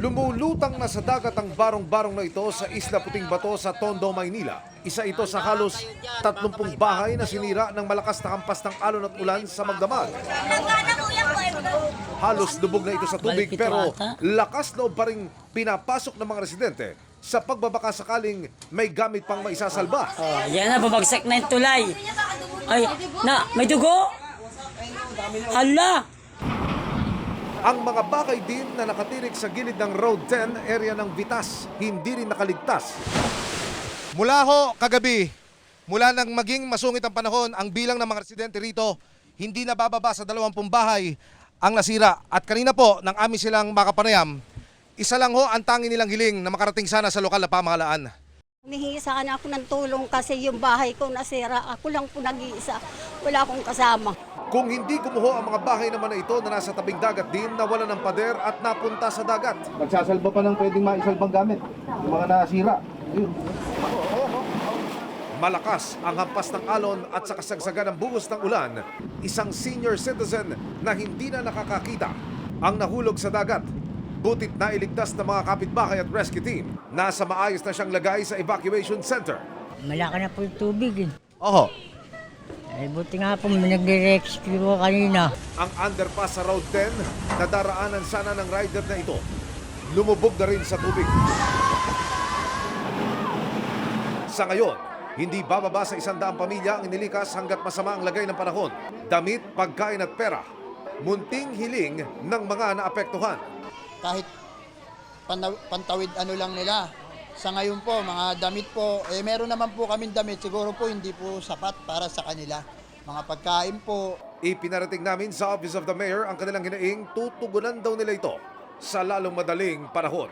Lumulutang na sa dagat ang barong-barong na ito sa Isla Puting Bato sa Tondo, Maynila. Isa ito sa halos 30 bahay na sinira ng malakas na hampas ng alon at ulan sa magdamag. Halos lubog na ito sa tubig pero lakas loob pa rin pinapasok ng mga residente sa pagbabaka sakaling may gamit pang maisasalba. Oh, yan na, bumagsak na yung tulay. Ay, may dugo? Hala! Ang mga bakay din na nakatirik sa gilid ng Road 10 area ng Vitas, hindi rin nakaligtas. Mula ho kagabi, mula nang maging masungit ang panahon, ang bilang ng mga residente rito hindi nabababa sa 20 bahay ang nasira. At kanina po, nang amin silang makapanayam, isa lang ho ang tangi nilang hiling na makarating sana sa lokal na pamahalaan. Humihingi sana ako ng tulong kasi yung bahay ko nasira. Ako lang po nag-iisa. Wala akong kasama. Kung hindi gumuho ang mga bahay naman na ito na nasa tabing dagat din, nawala ng pader at napunta sa dagat. Nagsasalba pa ng pwedeng maisalbang gamit, yung mga nasira. Ayun. Malakas ang hampas ng alon at sa kasagsagan ng buhos ng ulan, isang senior citizen na hindi na nakakakita ang nahulog sa dagat. Butit na iligtas ng mga kapitbahay at rescue team. Nasa maayos na siyang lagay sa evacuation center. Malaki na po yung tubig eh. Oho. Ay, buti nga po, nag-rescue ko kanina. Ang underpass sa Road 10, nadaraanan sana ng rider na ito. Lumubog na rin sa tubig. Sa ngayon, hindi bababa sa 100 pamilya ang inilikas hanggat masama ang lagay ng panahon. Damit, pagkain at pera. Munting hiling ng mga naapektuhan. Kahit pantawid ano lang nila. Sa ngayon po, mga damit po, meron naman po kaming damit, siguro po hindi po sapat para sa kanila. Mga pagkain po. Ipinarating namin sa Office of the Mayor ang kanilang hinaing tutugunan daw nila ito sa lalong madaling panahon.